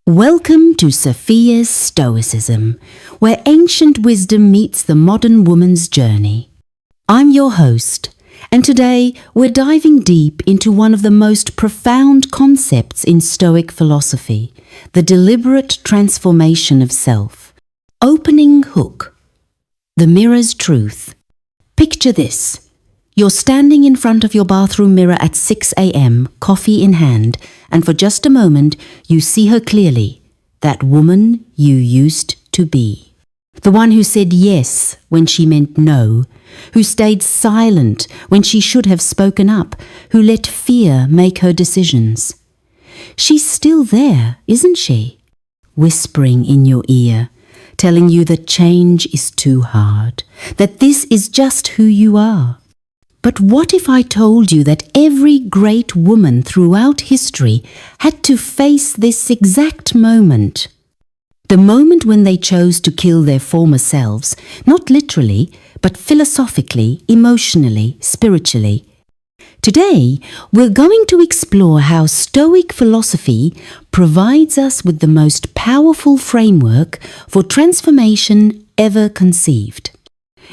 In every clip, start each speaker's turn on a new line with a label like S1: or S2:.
S1: Welcome to Sophia's Stoicism, where ancient wisdom meets the modern woman's journey. I'm your host, and today we're diving deep into one of the most profound concepts in Stoic philosophy, the deliberate transformation of self. Opening hook. The mirror's truth. Picture this. You're standing in front of your bathroom mirror at 6 a.m., coffee in hand, and for just a moment you see her clearly, that woman you used to be. The one who said yes when she meant no, who stayed silent when she should have spoken up, who let fear make her decisions. She's still there, isn't she? Whispering in your ear, telling you that change is too hard, that this is just who you are. But what if I told you that every great woman throughout history had to face this exact moment? The moment when they chose to kill their former selves, not literally, but philosophically, emotionally, spiritually. Today, we're going to explore how Stoic philosophy provides us with the most powerful framework for transformation ever conceived.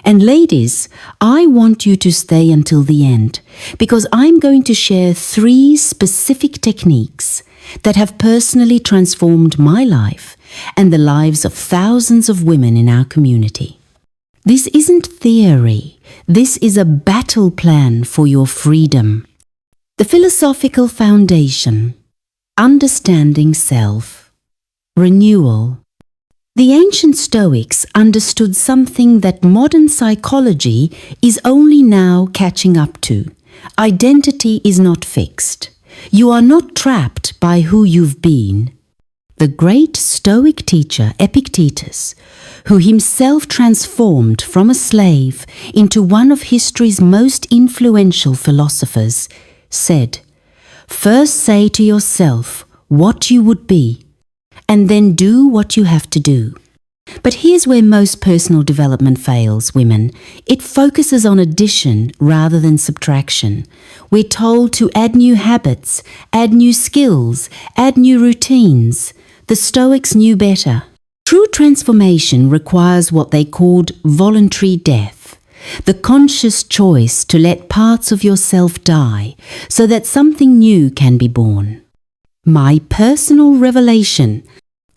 S1: And ladies, I want you to stay until the end, because I'm going to share 3 specific techniques that have personally transformed my life and the lives of thousands of women in our community. This isn't theory, this is a battle plan for your freedom. The philosophical foundation. Understanding self. Renewal. The ancient Stoics understood something that modern psychology is only now catching up to. Identity is not fixed. You are not trapped by who you've been. The great Stoic teacher Epictetus, who himself transformed from a slave into one of history's most influential philosophers, said, "First say to yourself what you would be, and then do what you have to do." But here's where most personal development fails, women. It focuses on addition rather than subtraction. We're told to add new habits, add new skills, add new routines. The Stoics knew better. True transformation requires what they called voluntary death, the conscious choice to let parts of yourself die so that something new can be born. My personal revelation.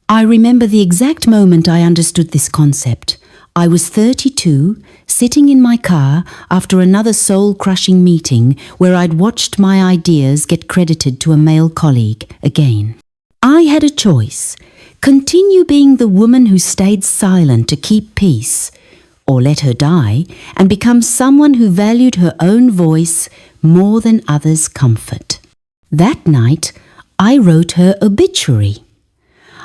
S1: I remember the exact moment I understood this concept. I was 32, sitting in my car after another soul-crushing meeting where I'd watched my ideas get credited to a male colleague again. I had a choice: continue being the woman who stayed silent to keep peace, or let her die and become someone who valued her own voice more than others' comfort. That night, I wrote her obituary.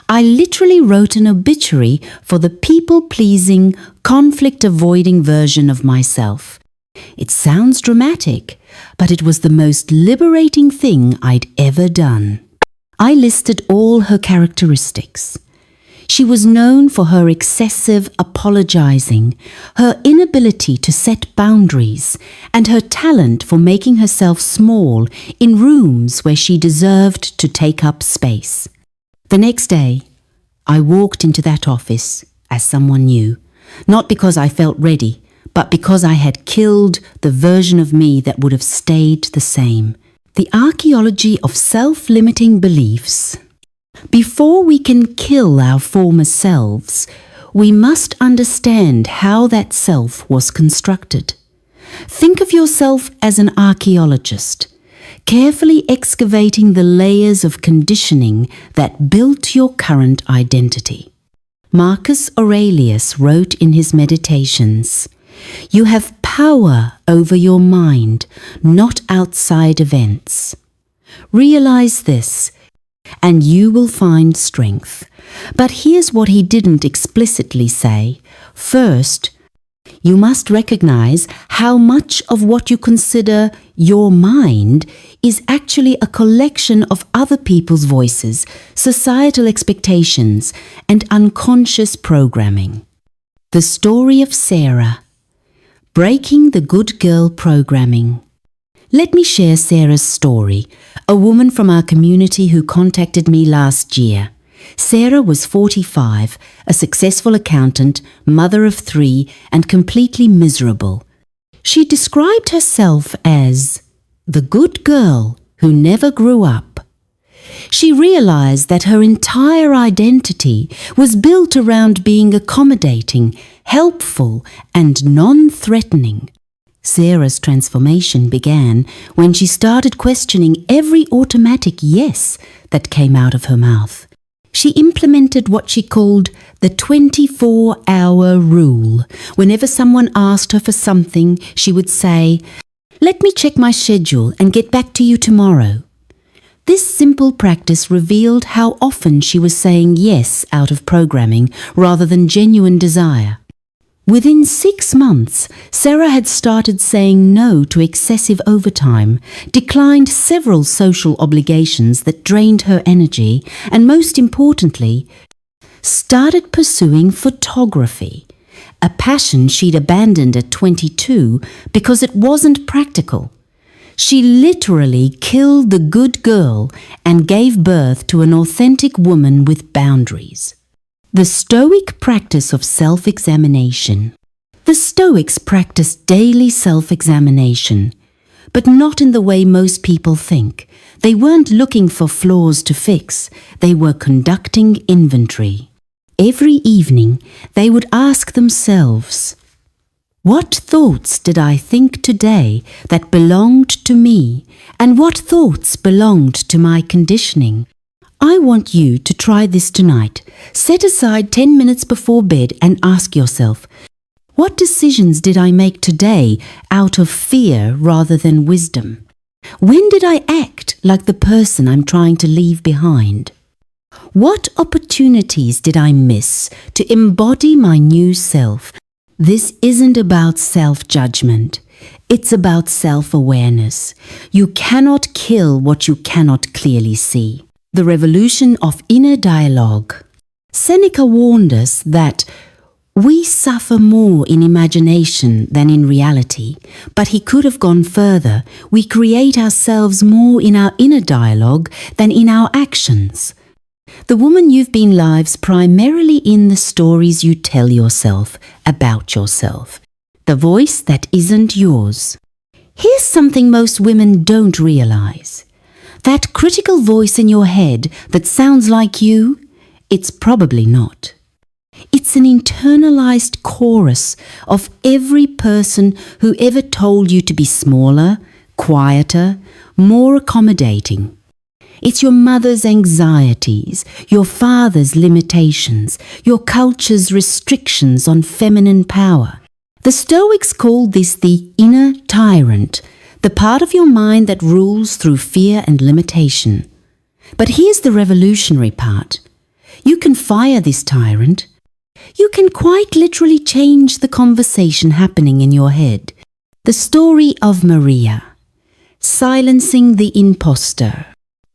S1: I literally wrote an obituary for the people-pleasing, conflict-avoiding version of myself. It sounds dramatic, but it was the most liberating thing I'd ever done. I listed all her characteristics. She was known for her excessive apologizing, her inability to set boundaries, and her talent for making herself small in rooms where she deserved to take up space. The next day, I walked into that office as someone new, not because I felt ready, but because I had killed the version of me that would have stayed the same. The archaeology of self-limiting beliefs. Before we can kill our former selves, we must understand how that self was constructed. Think of yourself as an archaeologist, carefully excavating the layers of conditioning that built your current identity. Marcus Aurelius wrote in his Meditations, "You have power over your mind, not outside events. Realize this, and you will find strength." But here's what he didn't explicitly say. First, you must recognize how much of what you consider your mind is actually a collection of other people's voices, societal expectations, and unconscious programming. The story of Sarah. Breaking the good girl programming. Let me share Sarah's story, a woman from our community who contacted me last year. Sarah was 45, a successful accountant, mother of 3, and completely miserable. She described herself as the good girl who never grew up. She realized that her entire identity was built around being accommodating, helpful, and non-threatening. Sarah's transformation began when she started questioning every automatic yes that came out of her mouth. She implemented what she called the 24-hour rule. Whenever someone asked her for something, she would say, "Let me check my schedule and get back to you tomorrow." This simple practice revealed how often she was saying yes out of programming rather than genuine desire. Within 6 months, Sarah had started saying no to excessive overtime, declined several social obligations that drained her energy, and most importantly, started pursuing photography, a passion she'd abandoned at 22 because it wasn't practical. She literally killed the good girl and gave birth to an authentic woman with boundaries. The Stoic practice of self-examination. The Stoics practiced daily self-examination, but not in the way most people think. They weren't looking for flaws to fix, they were conducting inventory. Every evening, they would ask themselves, "What thoughts did I think today that belonged to me, and what thoughts belonged to my conditioning?" I want you to try this tonight. Set aside 10 minutes before bed and ask yourself, what decisions did I make today out of fear rather than wisdom? When did I act like the person I'm trying to leave behind? What opportunities did I miss to embody my new self? This isn't about self-judgment. It's about self-awareness. You cannot kill what you cannot clearly see. The revolution of inner dialogue. Seneca warned us that we suffer more in imagination than in reality, but he could have gone further. We create ourselves more in our inner dialogue than in our actions. The woman you've been lives primarily in the stories you tell yourself about yourself, the voice that isn't yours. Here's something most women don't realize. That critical voice in your head that sounds like you, it's probably not. It's an internalized chorus of every person who ever told you to be smaller, quieter, more accommodating. It's your mother's anxieties, your father's limitations, your culture's restrictions on feminine power. The Stoics called this the inner tyrant, the part of your mind that rules through fear and limitation. But here's the revolutionary part. You can fire this tyrant. You can quite literally change the conversation happening in your head. The story of Maria. Silencing the imposter.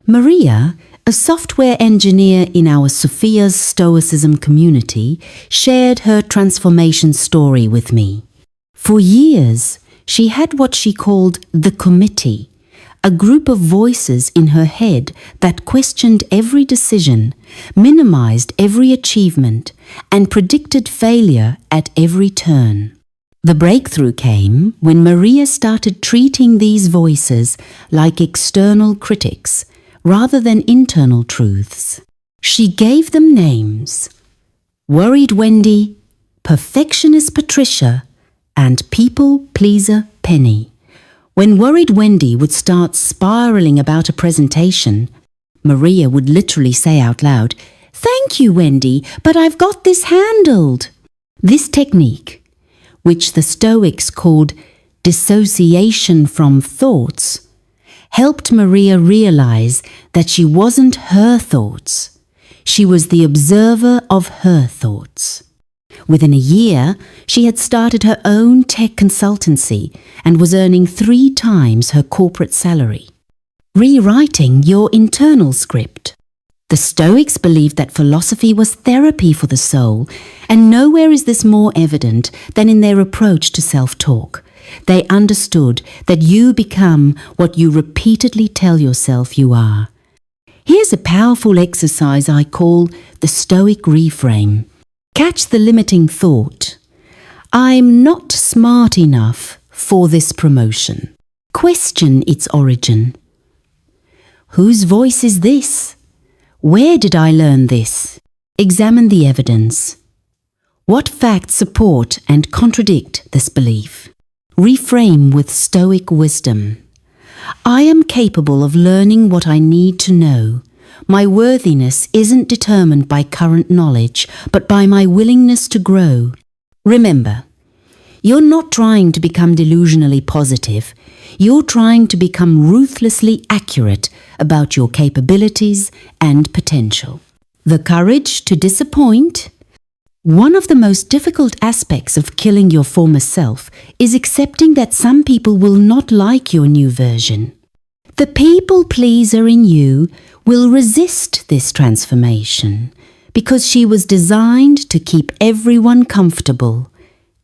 S1: Maria, a software engineer in our Sophia's Stoicism community, shared her transformation story with me. For years, she had what she called the committee, a group of voices in her head that questioned every decision, minimized every achievement, and predicted failure at every turn. The breakthrough came when Maria started treating these voices like external critics rather than internal truths. She gave them names: Worried Wendy, Perfectionist Patricia, and People-Pleaser Penny. When Worried Wendy would start spiraling about a presentation, Maria would literally say out loud, "Thank you, Wendy, but I've got this handled." This technique, which the Stoics called dissociation from thoughts, helped Maria realize that she wasn't her thoughts. She was the observer of her thoughts. Within a year, she had started her own tech consultancy and was earning 3 times her corporate salary. Rewriting your internal script. The Stoics believed that philosophy was therapy for the soul, and nowhere is this more evident than in their approach to self-talk. They understood that you become what you repeatedly tell yourself you are. Here's a powerful exercise I call the Stoic reframe. Catch the limiting thought. I'm not smart enough for this promotion. Question its origin. Whose voice is this? Where did I learn this? Examine the evidence. What facts support and contradict this belief? Reframe with Stoic wisdom. I am capable of learning what I need to know. My worthiness isn't determined by current knowledge, but by my willingness to grow. Remember, you're not trying to become delusionally positive. You're trying to become ruthlessly accurate about your capabilities and potential. The courage to disappoint. One of the most difficult aspects of killing your former self is accepting that some people will not like your new version. The people pleaser in you will resist this transformation because she was designed to keep everyone comfortable,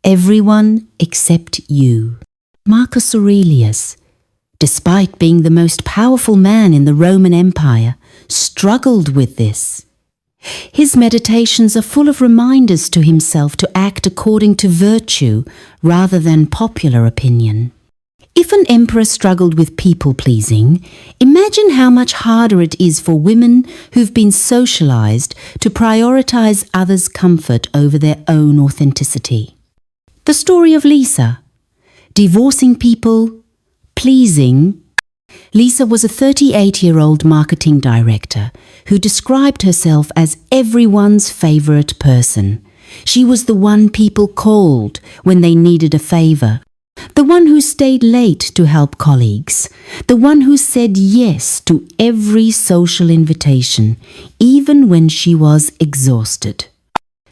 S1: everyone except you. Marcus Aurelius, despite being the most powerful man in the Roman Empire, struggled with this. His meditations are full of reminders to himself to act according to virtue rather than popular opinion. If an emperor struggled with people-pleasing, imagine how much harder it is for women who've been socialized to prioritize others' comfort over their own authenticity. The story of Lisa. Divorcing people, pleasing. Lisa was a 38-year-old marketing director who described herself as everyone's favorite person. She was the one people called when they needed a favor, the one who stayed late to help colleagues, the one who said yes to every social invitation, even when she was exhausted.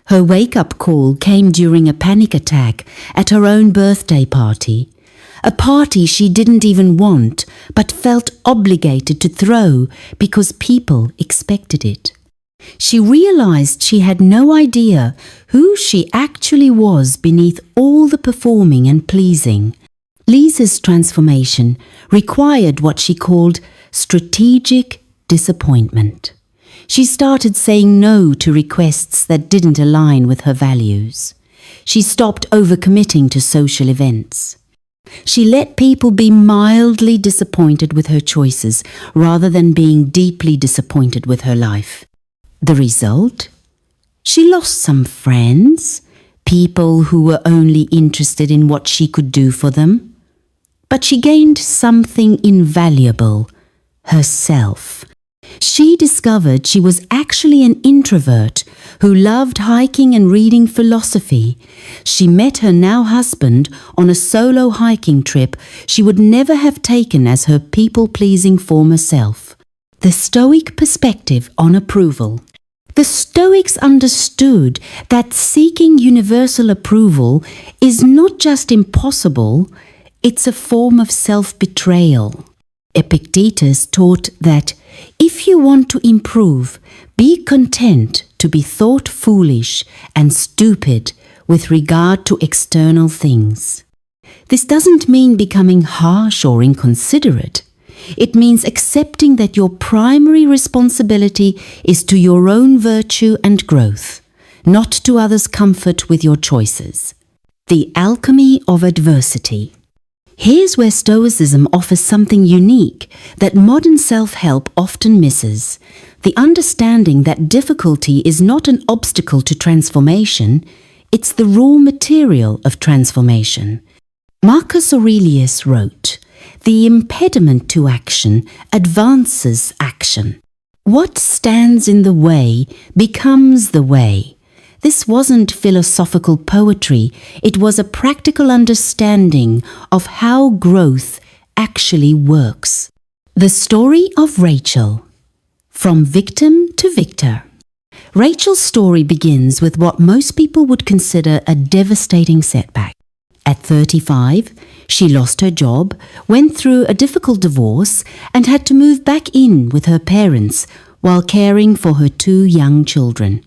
S1: Her wake-up call came during a panic attack at her own birthday party, a party she didn't even want but felt obligated to throw because people expected it. She realized she had no idea who she actually was beneath all the performing and pleasing. Lisa's transformation required what she called strategic disappointment. She started saying no to requests that didn't align with her values. She stopped overcommitting to social events. She let people be mildly disappointed with her choices rather than being deeply disappointed with her life. The result? She lost some friends, people who were only interested in what she could do for them. But she gained something invaluable, herself. She discovered she was actually an introvert who loved hiking and reading philosophy. She met her now husband on a solo hiking trip she would never have taken as her people-pleasing former self. The Stoic perspective on approval. The Stoics understood that seeking universal approval is not just impossible, it's a form of self-betrayal. Epictetus taught that if you want to improve, be content to be thought foolish and stupid with regard to external things. This doesn't mean becoming harsh or inconsiderate. It means accepting that your primary responsibility is to your own virtue and growth, not to others' comfort with your choices. The Alchemy of Adversity. Here's where Stoicism offers something unique that modern self-help often misses: the understanding that difficulty is not an obstacle to transformation, it's the raw material of transformation. Marcus Aurelius wrote, "The impediment to action advances action. What stands in the way becomes the way." This wasn't philosophical poetry, it was a practical understanding of how growth actually works. The story of Rachel. From victim to victor. Rachel's story begins with what most people would consider a devastating setback. At 35, she lost her job, went through a difficult divorce, and had to move back in with her parents while caring for her 2 young children.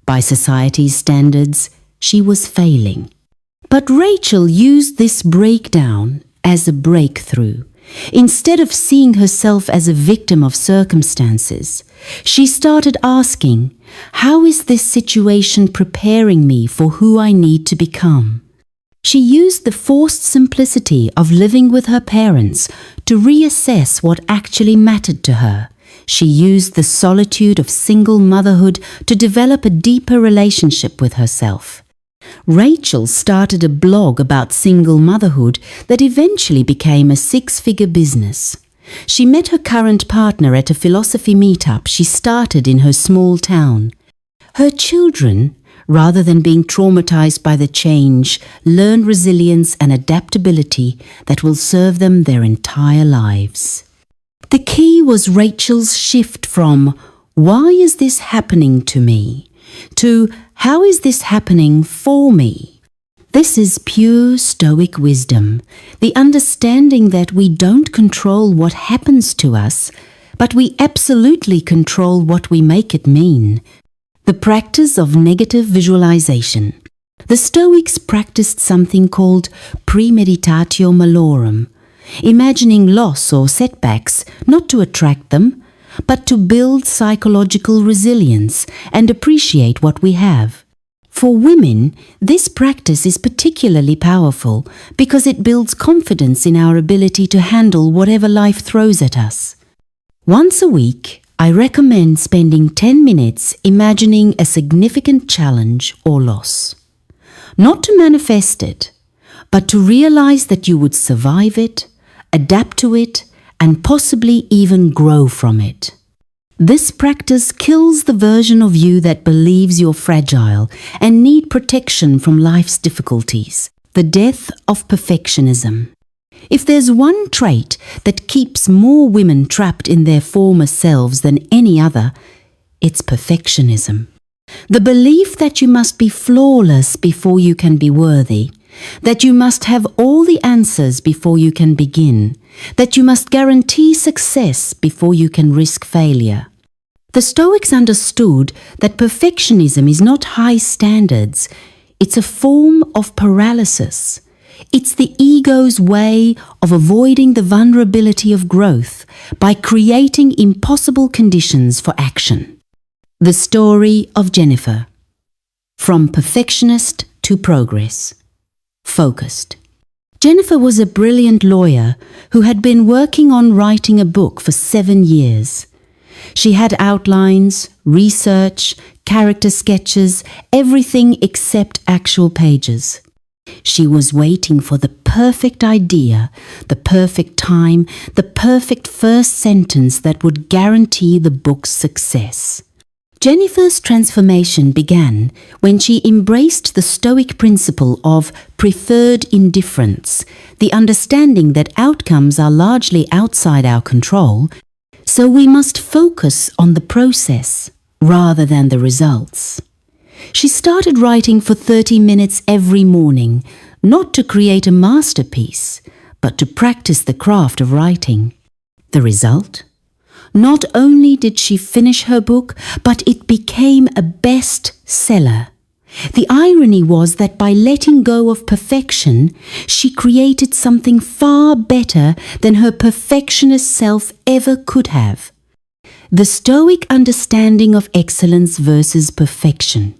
S1: By society's standards, she was failing. But Rachel used this breakdown as a breakthrough. Instead of seeing herself as a victim of circumstances, she started asking, how is this situation preparing me for who I need to become? She used the forced simplicity of living with her parents to reassess what actually mattered to her. She used the solitude of single motherhood to develop a deeper relationship with herself. Rachel started a blog about single motherhood that eventually became a 6-figure business. She met her current partner at a philosophy meetup she started in her small town. Her children, rather than being traumatized by the change, learn resilience and adaptability that will serve them their entire lives. The key was Rachel's shift from, "Why is this happening to me?" to, "How is this happening for me?" This is pure Stoic wisdom, the understanding that we don't control what happens to us, but we absolutely control what we make it mean. The practice of negative visualization. The Stoics practiced something called premeditatio malorum, imagining loss or setbacks not to attract them, but to build psychological resilience and appreciate what we have. For women, this practice is particularly powerful because it builds confidence in our ability to handle whatever life throws at us. Once a week, I recommend spending 10 minutes imagining a significant challenge or loss. Not to manifest it, but to realize that you would survive it, adapt to it, and possibly even grow from it. This practice kills the version of you that believes you're fragile and need protection from life's difficulties. The death of perfectionism. If there's one trait that keeps more women trapped in their former selves than any other, it's perfectionism. The belief that you must be flawless before you can be worthy, that you must have all the answers before you can begin, that you must guarantee success before you can risk failure. The Stoics understood that perfectionism is not high standards, it's a form of paralysis. It's the ego's way of avoiding the vulnerability of growth by creating impossible conditions for action. The story of Jennifer. From perfectionist to progress. Focused. Jennifer was a brilliant lawyer who had been working on writing a book for 7 years. She had outlines, research, character sketches, everything except actual pages. She was waiting for the perfect idea, the perfect time, the perfect first sentence that would guarantee the book's success. Jennifer's transformation began when she embraced the Stoic principle of preferred indifference, the understanding that outcomes are largely outside our control, so we must focus on the process rather than the results. She started writing for 30 minutes every morning, not to create a masterpiece, but to practice the craft of writing. The result? Not only did she finish her book, but it became a bestseller. The irony was that by letting go of perfection, she created something far better than her perfectionist self ever could have. The Stoic understanding of excellence versus perfection.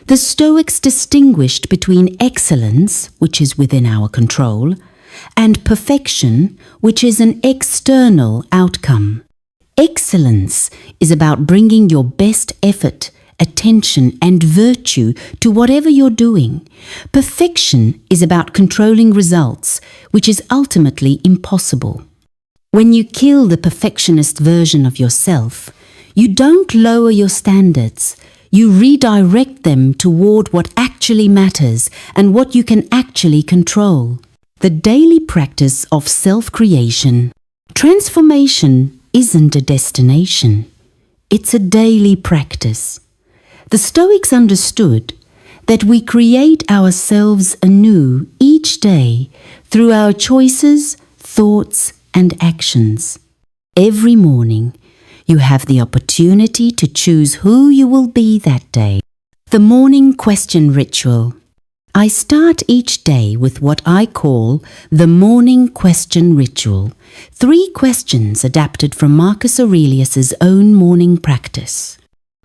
S1: The Stoics distinguished between excellence, which is within our control, and perfection, which is an external outcome. Excellence is about bringing your best effort, attention, and virtue to whatever you're doing. Perfection is about controlling results, which is ultimately impossible. When you kill the perfectionist version of yourself, you don't lower your standards. You redirect them toward what actually matters and what you can actually control. The daily practice of self-creation. Transformation isn't a destination. It's a daily practice. The Stoics understood that we create ourselves anew each day through our choices, thoughts, and actions. Every morning, you have the opportunity to choose who you will be that day. The morning question ritual. I start each day with what I call the morning question ritual. 3 questions adapted from Marcus Aurelius's own morning practice.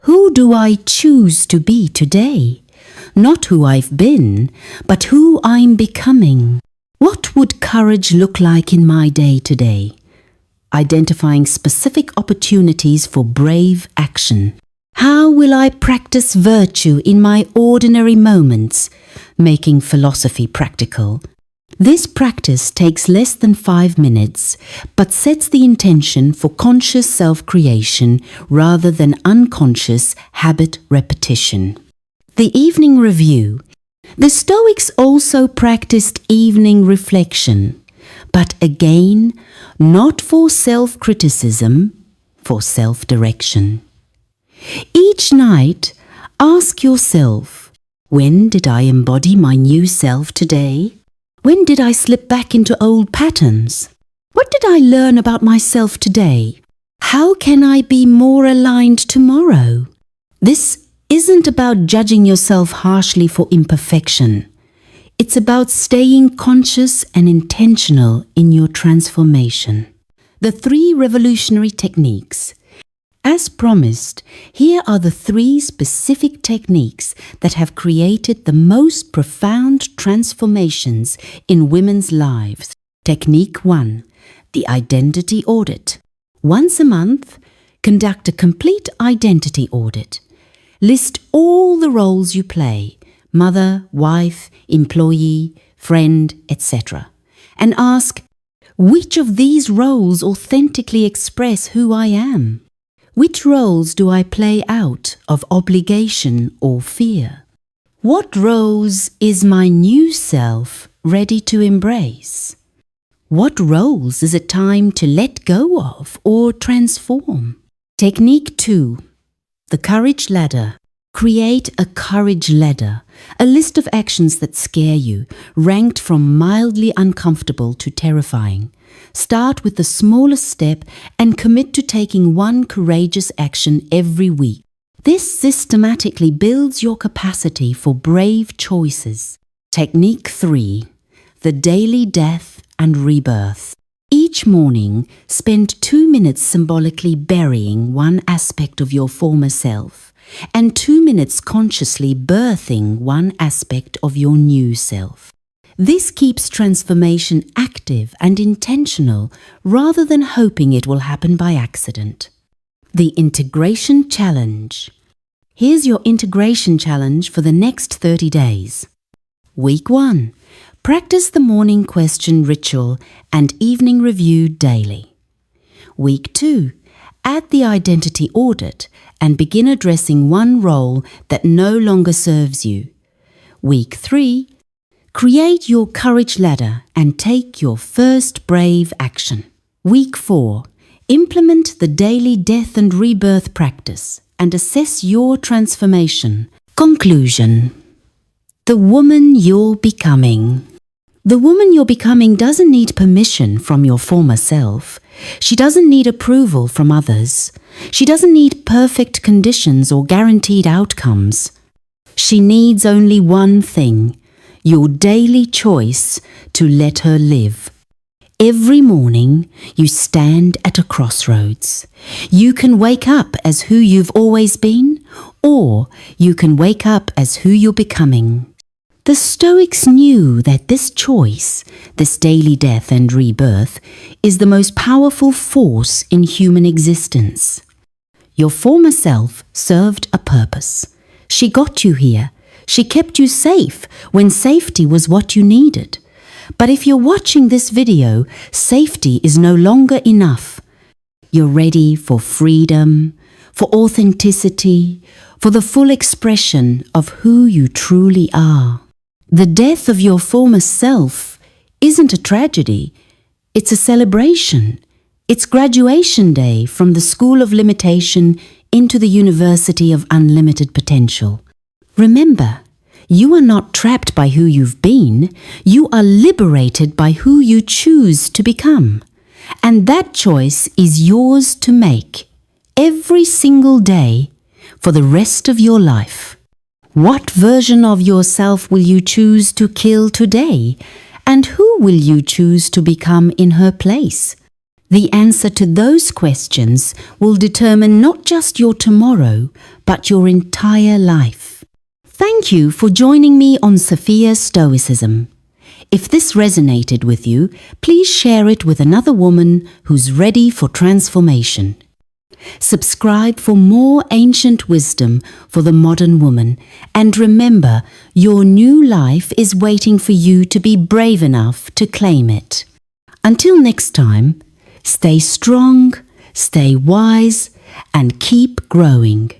S1: Who do I choose to be today? Not who I've been, but who I'm becoming. What would courage look like in my day today? Identifying specific opportunities for brave action. How will I practice virtue in my ordinary moments? Making philosophy practical. This practice takes less than 5 minutes, but sets the intention for conscious self-creation rather than unconscious habit repetition. The evening review. The Stoics also practiced evening reflection, but again, not for self-criticism, for self-direction. Each night, ask yourself, when did I embody my new self today? When did I slip back into old patterns? What did I learn about myself today? How can I be more aligned tomorrow? This isn't about judging yourself harshly for imperfection. It's about staying conscious and intentional in your transformation. The 3 revolutionary techniques. As promised, here are the 3 specific techniques that have created the most profound transformations in women's lives. Technique 1. The identity audit. Once a month, conduct a complete identity audit. List all the roles you play, mother, wife, employee, friend, etc. And ask, which of these roles authentically express who I am? Which roles do I play out of obligation or fear? What roles is my new self ready to embrace? What roles is it time to let go of or transform? Technique 2. The Courage Ladder. Create a courage ladder, a list of actions that scare you, ranked from mildly uncomfortable to terrifying. Start with the smallest step and commit to taking one courageous action every week. This systematically builds your capacity for brave choices. Technique 3. The Daily Death and Rebirth. Each morning, spend 2 minutes symbolically burying one aspect of your former self, and 2 minutes consciously birthing one aspect of your new self. This keeps transformation active and intentional rather than hoping it will happen by accident. The Integration Challenge. Here's your integration challenge for the next 30 days. Week 1. Practice the morning question ritual and evening review daily. Week 2. Add the identity audit and begin addressing one role that no longer serves you. Week 3. Create your courage ladder and take your first brave action. Week 4. Implement the daily death and rebirth practice and assess your transformation. Conclusion. The woman you're becoming. The woman you're becoming doesn't need permission from your former self. She doesn't need approval from others. She doesn't need perfect conditions or guaranteed outcomes. She needs only one thing, your daily choice to let her live. Every morning, you stand at a crossroads. You can wake up as who you've always been, or you can wake up as who you're becoming. The Stoics knew that this choice, this daily death and rebirth, is the most powerful force in human existence. Your former self served a purpose. She got you here. She kept you safe when safety was what you needed. But if you're watching this video, safety is no longer enough. You're ready for freedom, for authenticity, for the full expression of who you truly are. The death of your former self isn't a tragedy. It's a celebration. It's graduation day from the school of limitation into the university of unlimited potential. Remember, you are not trapped by who you've been. You are liberated by who you choose to become. And that choice is yours to make every single day for the rest of your life. What version of yourself will you choose to kill today? And who will you choose to become in her place? The answer to those questions will determine not just your tomorrow, but your entire life. Thank you for joining me on Sophia's Stoicism. If this resonated with you, please share it with another woman who's ready for transformation. Subscribe for more ancient wisdom for the modern woman, and remember, your new life is waiting for you to be brave enough to claim it. Until next time, stay strong, stay wise, and keep growing.